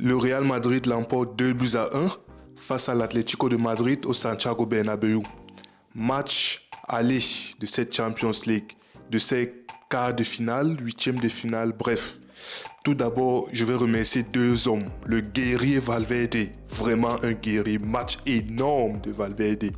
Le Real Madrid l'emporte 2-1 face à l'Atlético de Madrid au Santiago Bernabéu. Match aller de cette Champions League, de ces quarts de finale, huitièmes de finale, bref. Tout d'abord, je vais remercier deux hommes. Le guerrier Valverde, vraiment un guerrier, match énorme de Valverde.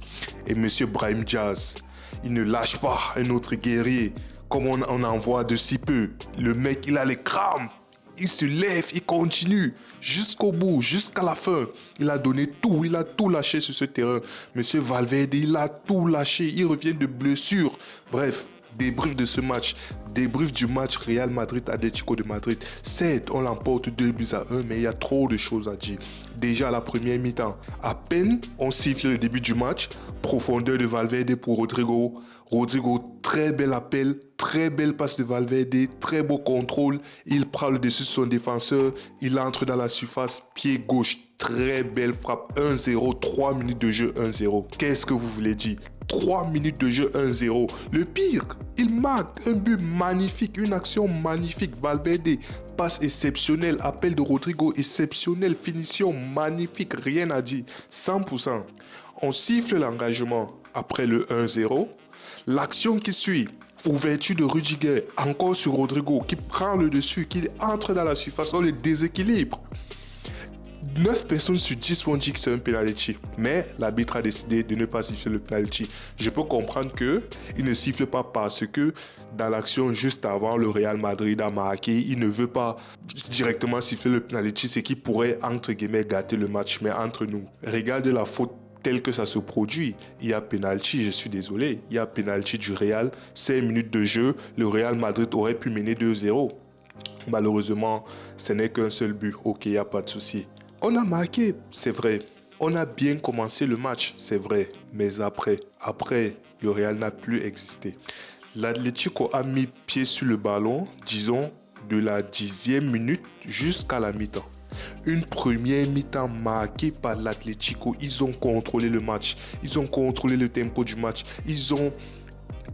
Et Monsieur Brahim Diaz, il ne lâche pas, un autre guerrier, comme on en voit de si peu. Le mec, il a les crampes. Il se lève, il continue jusqu'au bout, jusqu'à la fin. Il a donné tout, il a tout lâché sur ce terrain. Monsieur Valverde, il a tout lâché, il revient de blessure. Bref, débrief de ce match, débrief du match Real Madrid-Atlético de Madrid. Certes, on l'emporte 2-1, mais il y a trop de choses à dire. Déjà à la première mi-temps, à peine on siffle le début du match, profondeur de Valverde pour Rodrigo. Rodrigo, très bel appel, très belle passe de Valverde, très beau contrôle. Il prend le dessus de son défenseur, il entre dans la surface, pied gauche. Très belle frappe, 1-0, 3 minutes de jeu, 1-0. Qu'est-ce que vous voulez dire? 3 minutes de jeu, 1-0. Le pire, il marque un but magnifique, une action magnifique. Valverde, passe exceptionnelle, appel de Rodrigo exceptionnel, finition magnifique, rien à dire, 100%. On siffle l'engagement après le 1-0. L'action qui suit, ouverture de Rudiger, encore sur Rodrigo, qui prend le dessus, qui entre dans la surface, on le déséquilibre. 9 personnes sur 10 vont dire que c'est un penalty. Mais l'arbitre a décidé de ne pas siffler le penalty. Je peux comprendre qu'il ne siffle pas parce que dans l'action juste avant, le Real Madrid a marqué. Il ne veut pas directement siffler le penalty, ce qui pourrait, entre guillemets, gâter le match. Mais entre nous, regarde la faute tel que ça se produit. Il y a penalty, je suis désolé. Il y a penalty du Real. 5 minutes de jeu, le Real Madrid aurait pu mener 2-0. Malheureusement, ce n'est qu'un seul but. Ok, il n'y a pas de souci. On a marqué, c'est vrai. On a bien commencé le match, c'est vrai. Mais après, le Real n'a plus existé. L'Atlético a mis pied sur le ballon, disons, de la 10e minute jusqu'à la mi-temps. Une première mi-temps marquée par l'Atlético. Ils ont contrôlé le match. Ils ont contrôlé le tempo du match. Ils ont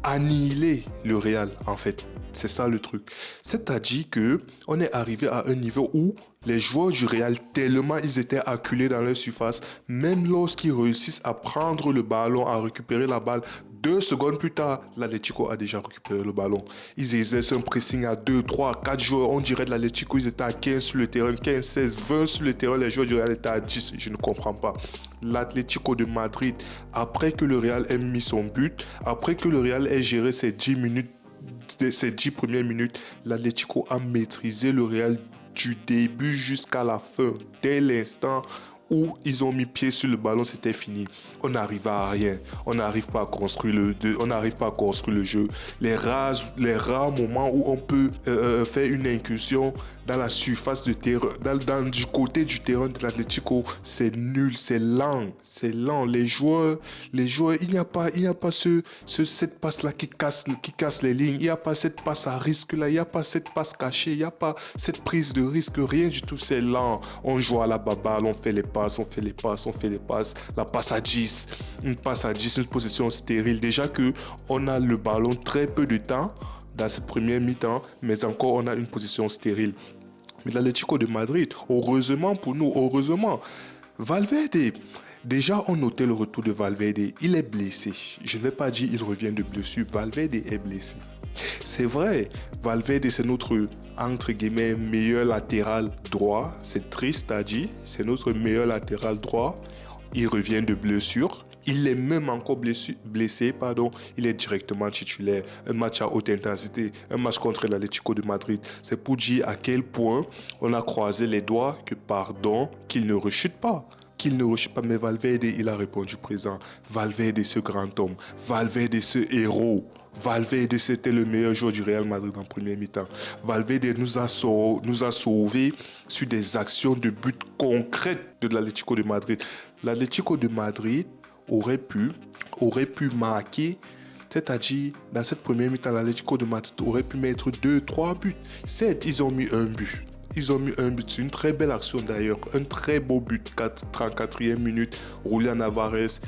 annihilé le Real, en fait. C'est ça le truc. C'est-à-dire qu'on est arrivé à un niveau où les joueurs du Real, tellement ils étaient acculés dans leur surface, même lorsqu'ils réussissent à prendre le ballon, à récupérer la balle, 2 secondes plus tard, l'Atlético a déjà récupéré le ballon. Ils exercent un pressing à 2, 3, 4 joueurs. On dirait de l'Atlético, ils étaient à 15 sur le terrain, 15, 16, 20 sur le terrain. Les joueurs du Real étaient à 10. Je ne comprends pas. L'Atlético de Madrid, après que le Real ait mis son but, après que le Real ait géré ses 10 minutes, ces 10 premières minutes, l'Atlético a maîtrisé le Real du début jusqu'à la fin. Dès l'instant où ils ont mis pied sur le ballon, c'était fini. On n'arrive à rien. On n'arrive pas à construire le jeu. Les rares moments où on peut faire une incursion dans la surface de terrain, du côté du terrain de l'Atlético, c'est nul, c'est lent. Les joueurs, il n'y a pas cette passe là qui casse les lignes. Il n'y a pas cette passe à risque là. Il n'y a pas cette passe cachée. Il n'y a pas cette prise de risque. Rien du tout, c'est lent. On joue à la baballe, on fait les passes. La passe à 10, une passe à 10, une possession stérile. Déjà que on a le ballon très peu de temps dans cette première mi-temps, mais encore on a une position stérile. Mais l'Atlético de Madrid, heureusement pour nous, Valverde, déjà on notait le retour de Valverde, il est blessé. Je ne vais pas dire il revient de blessure, Valverde est blessé. C'est vrai, Valverde c'est notre, entre guillemets, meilleur latéral droit. C'est triste à dire, c'est notre meilleur latéral droit. Il revient de blessure. Il est même encore blessé, il est directement titulaire. Un match à haute intensité, un match contre l'Atlético de Madrid. C'est pour dire à quel point on a croisé les doigts qu'il ne rechute pas. Mais Valverde, il a répondu présent. Valverde, ce grand homme. Valverde, ce héros. Valverde, c'était le meilleur joueur du Real Madrid en première mi-temps. Valverde nous a sauvés sur des actions de but concrètes de l'Atlético de Madrid. L'Atlético de Madrid aurait pu marquer, c'est-à-dire dans cette première mi-temps, l'Atlético de Madrid aurait pu mettre 2-3 buts. Certes, ils ont mis un but. C'est une très belle action d'ailleurs. Un très beau but, 34e minute. Julián Álvarez,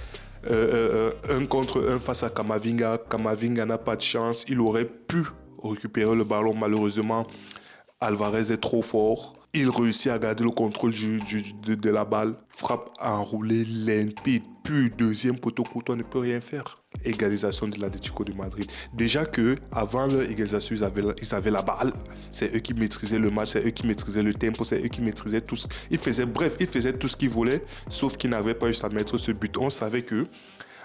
1 contre 1 face à Camavinga. Camavinga n'a pas de chance. Il aurait pu récupérer le ballon. Malheureusement, Alvarez est trop fort. Il réussit à garder le contrôle de la balle. Frappe enroulée limpide. Puis deuxième poteau, Courtois ne peut rien faire. Égalisation de l'Atlético de Madrid. Déjà que avant leur égalisation, ils avaient la balle. C'est eux qui maîtrisaient le match, c'est eux qui maîtrisaient le tempo, c'est eux qui maîtrisaient tout. Ils faisaient tout ce qu'ils voulaient, sauf qu'ils n'avaient pas juste à mettre ce but. On savait que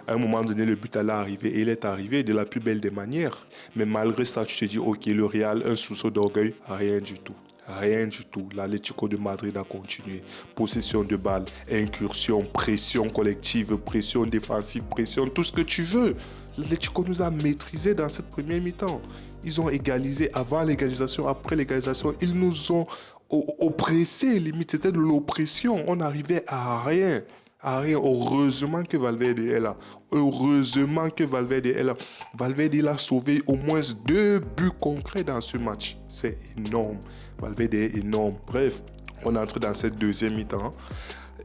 à un moment donné, le but allait arriver et il est arrivé de la plus belle des manières. Mais malgré ça, tu te dis, ok, le Real, un soupçon d'orgueil, rien du tout. Rien du tout. L'Atlético de Madrid a continué. Possession de balle, incursion, pression collective, pression défensive, pression, tout ce que tu veux. L'Atlético nous a maîtrisés dans cette première mi-temps. Ils ont égalisé avant l'égalisation, après l'égalisation. Ils nous ont oppressés, limite, c'était de l'oppression. On n'arrivait à rien. Heureusement que Valverde est là. Heureusement que Valverde est là. Valverde il a sauvé au moins 2 buts concrets dans ce match. C'est énorme. Valverde est énorme. Bref, on entre dans cette deuxième mi-temps.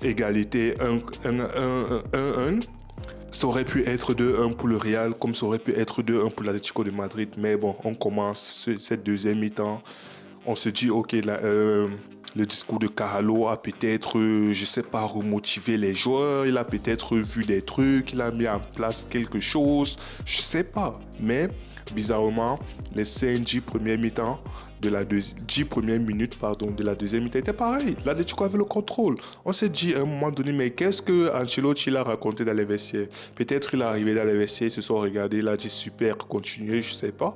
Égalité 1-1. Ça aurait pu être 2-1 pour le Real, comme ça aurait pu être 2-1 pour l'Atlético de Madrid. Mais bon, on commence cette deuxième mi-temps. On se dit, ok, là, le discours de Carlo a peut-être, je sais pas, remotivé les joueurs. Il a peut-être vu des trucs, il a mis en place quelque chose. Je sais pas. Mais bizarrement, les 5-10 premières mi-temps, 10 premières minutes de la deuxième mi-temps étaient pareil. L'Atlético avait le contrôle. On s'est dit à un moment donné, mais qu'est-ce que Ancelotti l'a raconté dans les vestiaires? Peut-être il est arrivé dans les vestiaires, ils se sont regardés, il a dit super, continuez, je sais pas.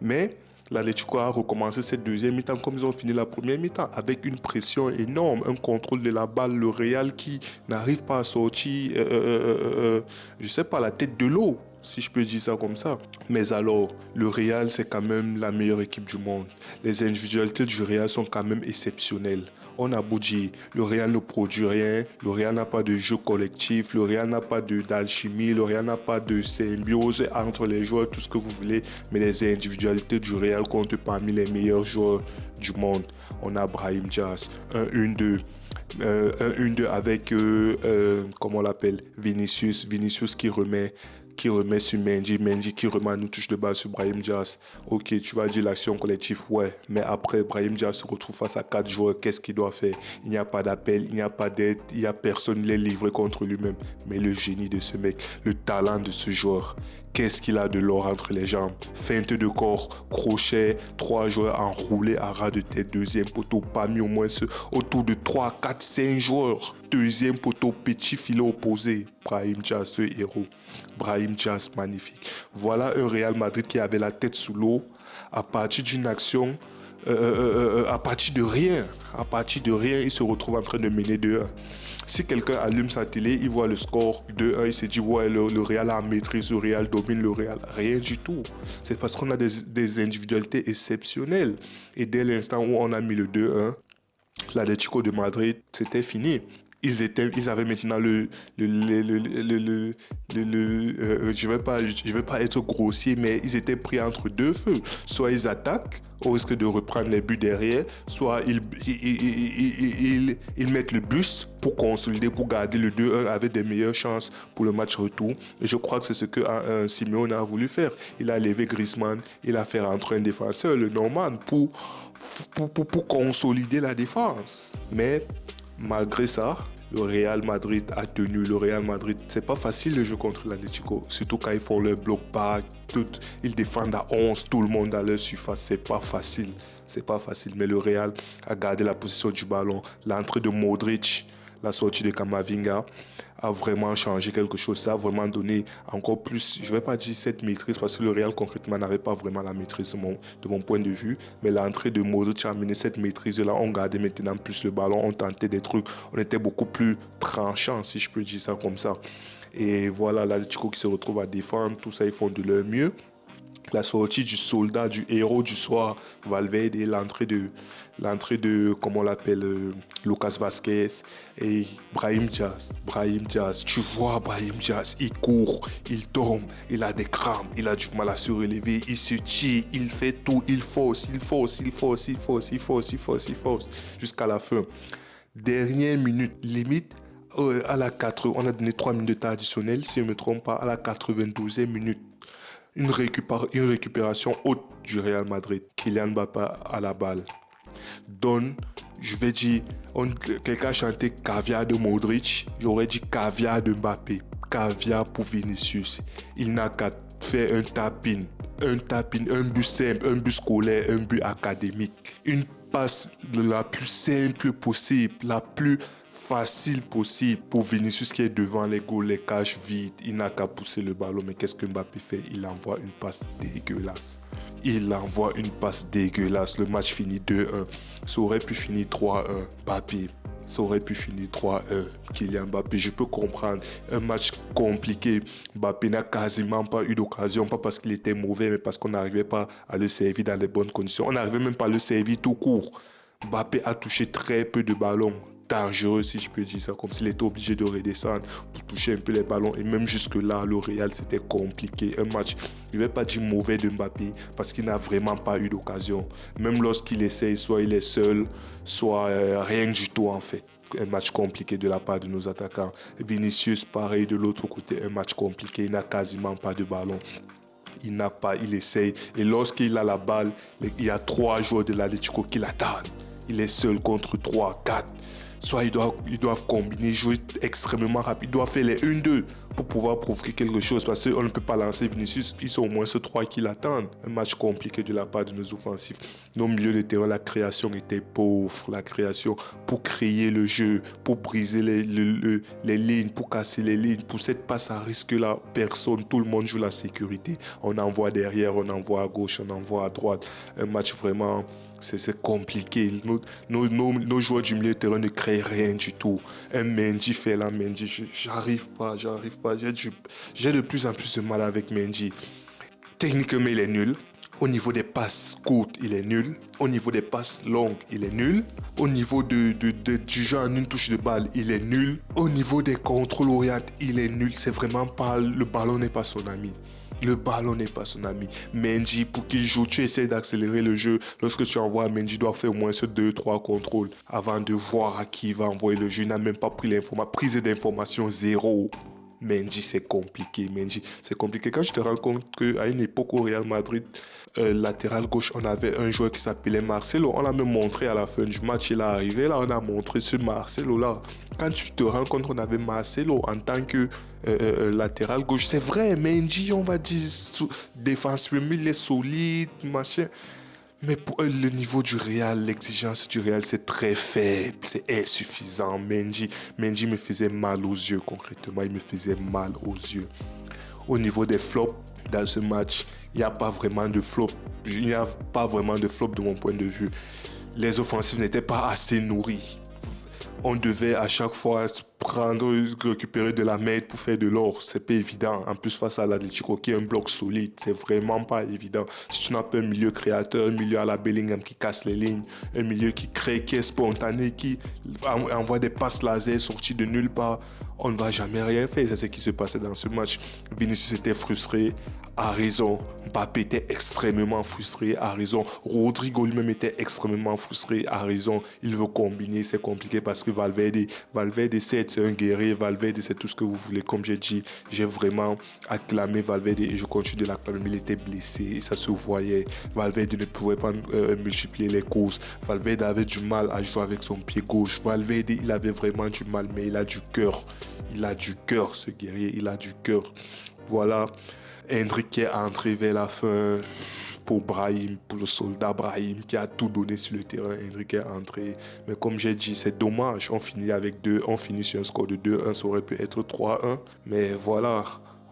Mais l'Atlético a recommencé cette deuxième mi-temps comme ils ont fini la première mi-temps, avec une pression énorme, un contrôle de la balle, le Real qui n'arrive pas à sortir, je sais pas, la tête de l'eau, si je peux dire ça comme ça. Mais alors, le Real, c'est quand même la meilleure équipe du monde. Les individualités du Real sont quand même exceptionnelles. On a beau dire, le Real ne produit rien, le Real n'a pas de jeu collectif, le Real n'a pas d'alchimie, le Real n'a pas de symbiose entre les joueurs, tout ce que vous voulez, mais les individualités du Real comptent parmi les meilleurs joueurs du monde. On a Brahim Diaz, 1-1-2. 1-1-2 avec, comment on l'appelle, Vinicius qui remet sur Mendy qui remet une touche de balle sur Brahim Diaz. Ok, tu vas dire l'action collective, ouais, mais après Brahim Diaz se retrouve face à 4 joueurs, qu'est-ce qu'il doit faire? Il n'y a pas d'appel, il n'y a pas d'aide, il n'y a personne, il est livré contre lui-même. Mais le génie de ce mec, le talent de ce joueur, qu'est-ce qu'il a de l'or entre les jambes? Feinte de corps, crochet, 3 joueurs enroulés à ras de tête, deuxième poteau, parmi au moins autour de 3, 4, 5 joueurs. Deuxième poteau, petit filet opposé. Brahim Diaz, ce héros. Brahim Diaz, magnifique. Voilà un Real Madrid qui avait la tête sous l'eau à partir d'une action, à partir de rien. À partir de rien, il se retrouve en train de mener 2-1. Si quelqu'un allume sa télé, il voit le score 2-1, il se dit ouais, le Real a maîtrise, le Real domine le Real. Rien du tout. C'est parce qu'on a des individualités exceptionnelles. Et dès l'instant où on a mis le 2-1, l'Atlético de Madrid, c'était fini. Ils avaient maintenant je vais pas être grossier, mais ils étaient pris entre deux feux. Soit ils attaquent au risque de reprendre les buts derrière, soit ils mettent le bus pour consolider, pour garder le 2-1 avec des meilleures chances pour le match retour. Et je crois que c'est ce que Simeone a voulu faire. Il a levé Griezmann, il a fait rentrer un défenseur, le Norman, pour consolider la défense. Mais malgré ça, le Real Madrid a tenu. Le Real Madrid, c'est pas facile de jouer contre l'Atlético. Surtout quand ils font leur bloc bas, ils défendent à 11, tout le monde à leur surface. C'est pas facile. C'est pas facile. Mais le Real a gardé la position du ballon. L'entrée de Modric, la sortie de Camavinga a vraiment changé quelque chose. Ça a vraiment donné encore plus, je ne vais pas dire cette maîtrise parce que le Real concrètement n'avait pas vraiment la maîtrise de mon point de vue. Mais l'entrée de Modric a amené cette maîtrise-là. On gardait maintenant plus le ballon, on tentait des trucs. On était beaucoup plus tranchant, si je peux dire ça comme ça. Et voilà, l'Atlético qui se retrouve à défendre, tout ça, ils font de leur mieux. La sortie du soldat, du héros du soir, Valverde, et l'entrée de comment on l'appelle, Lucas Vazquez et Brahim Diaz. Tu vois Brahim Diaz, il court, il tombe, il a des crampes, il a du mal à se relever, il se tire, il fait tout, il force, jusqu'à la fin. Dernière minute, limite, à la 4, on a donné 3 minutes additionnelles, si je ne me trompe pas, à la 92e minute. Une récupération haute du Real Madrid. Kylian Mbappé à la balle. donne, je vais dire, quelqu'un a chanté caviar de Modric, j'aurais dit caviar de Mbappé, caviar pour Vinicius. Il n'a qu'à faire un tap-in, un but simple, un but scolaire, un but académique. Une passe la plus simple possible, la plus facile possible pour Vinicius qui est devant les goals, les cages vides. Il n'a qu'à pousser le ballon, mais qu'est-ce que Mbappé fait? Il envoie une passe dégueulasse. Il envoie une passe dégueulasse. Le match finit 2-1. Ça aurait pu finir 3-1. Mbappé. Ça aurait pu finir 3-1. Kylian Mbappé, je peux comprendre. Un match compliqué. Mbappé n'a quasiment pas eu d'occasion. Pas parce qu'il était mauvais, mais parce qu'on n'arrivait pas à le servir dans les bonnes conditions. On n'arrivait même pas à le servir tout court. Mbappé a touché très peu de ballons. Dangereux, si je peux dire ça, comme s'il était obligé de redescendre pour toucher un peu les ballons. Et même jusque-là, le Real, c'était compliqué. Un match, je ne vais pas dire mauvais de Mbappé, parce qu'il n'a vraiment pas eu d'occasion. Même lorsqu'il essaye, soit il est seul, soit rien du tout en fait. Un match compliqué de la part de nos attaquants. Vinicius, pareil, de l'autre côté, un match compliqué. Il n'a quasiment pas de ballon. Il essaye. Et lorsqu'il a la balle, il y a 3 joueurs de l'Atlético qui l'attendent. Il est seul contre 3, 4. Soit ils doivent combiner, jouer extrêmement rapide. Ils doivent faire les 1-2 pour pouvoir provoquer quelque chose. Parce qu'on ne peut pas lancer Vinicius. Ils sont au moins ce 3 qui l'attendent. Un match compliqué de la part de nos offensifs. Nos milieux de terrain, la création était pauvre. La création pour créer le jeu, pour briser les lignes, pour casser les lignes. Pour cette passe à risque-là, personne, tout le monde joue la sécurité. On envoie derrière, on envoie à gauche, on envoie à droite. Un match vraiment... C'est compliqué. Nos joueurs du milieu de terrain ne créent rien du tout. Un Mendy fait la Mendy. J'arrive pas. J'ai de plus en plus de mal avec Mendy. Techniquement, il est nul. Au niveau des passes courtes, il est nul. Au niveau des passes longues, il est nul. Au niveau du jeu en une touche de balle, il est nul. Au niveau des contrôles orientés, il est nul. C'est vraiment pas... Le ballon n'est pas son ami. Le ballon n'est pas son ami. Mendy, pour qu'il joue, tu essaies d'accélérer le jeu. Lorsque tu envoies Mendy, doit faire au moins ce 2-3 contrôles avant de voir à qui il va envoyer le jeu. Il n'a même pas pris l'information. Prise d'information zéro. Mendy, c'est compliqué. Mendy, c'est compliqué. Quand je te rends compte qu'à une époque au Real Madrid, latéral gauche, on avait un joueur qui s'appelait Marcelo. On l'a même montré à la fin du match. Il est arrivé là, on a montré ce Marcelo-là. Quand tu te rends compte qu'on avait Marcelo en tant que latéral gauche, c'est vrai, Mendy, on va dire, défensivement, il est solide, machin. Mais pour le niveau du Real, l'exigence du Real, c'est très faible, c'est insuffisant. Mendy me faisait mal aux yeux, concrètement, il me faisait mal aux yeux. Au niveau des flops, dans ce match, il n'y a pas vraiment de flop. Il n'y a pas vraiment de flop de mon point de vue. Les offensives n'étaient pas assez nourries. On devait à chaque fois récupérer de la merde pour faire de l'or. C'est pas évident. En plus, face à l'Atlético, qui est un bloc solide, c'est vraiment pas évident. Si tu n'as pas un milieu créateur, un milieu à la Bellingham qui casse les lignes, un milieu qui crée, qui est spontané, qui envoie des passes laser sorties de nulle part, on ne va jamais rien faire. C'est ce qui se passait dans ce match. Vinicius était frustré, à raison. Mbappé était extrêmement frustré, à raison. Rodrigo lui-même était extrêmement frustré, à raison. Il veut combiner, c'est compliqué parce que Valverde c'est un guerrier. Valverde, c'est tout ce que vous voulez. Comme j'ai dit, j'ai vraiment acclamé Valverde et je continue de l'acclamer. Mais il était blessé et ça se voyait. Valverde ne pouvait pas multiplier les courses. Valverde avait du mal à jouer avec son pied gauche. Valverde, il avait vraiment du mal, mais il a du cœur. Il a du cœur, ce guerrier. Il a du cœur. Voilà. Endrick qui est entré vers la fin pour Brahim, pour le soldat Brahim qui a tout donné sur le terrain. Endrick est entré. Mais comme j'ai dit, c'est dommage. On finit sur un score de 2-1. Ça aurait pu être 3-1. Mais voilà,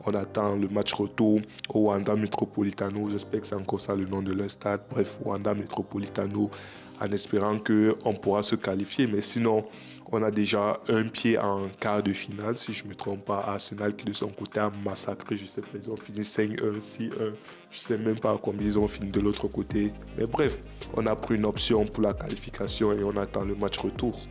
on attend le match retour au Wanda Metropolitano. J'espère que c'est encore ça le nom de leur stade. Bref, Wanda Metropolitano, en espérant qu'on pourra se qualifier. Mais sinon, on a déjà un pied en quart de finale, si je ne me trompe pas. Arsenal qui de son côté a massacré, je sais pas, ils ont fini 5-1, 6-1. Je ne sais même pas combien ils ont fini de l'autre côté. Mais bref, on a pris une option pour la qualification et on attend le match retour.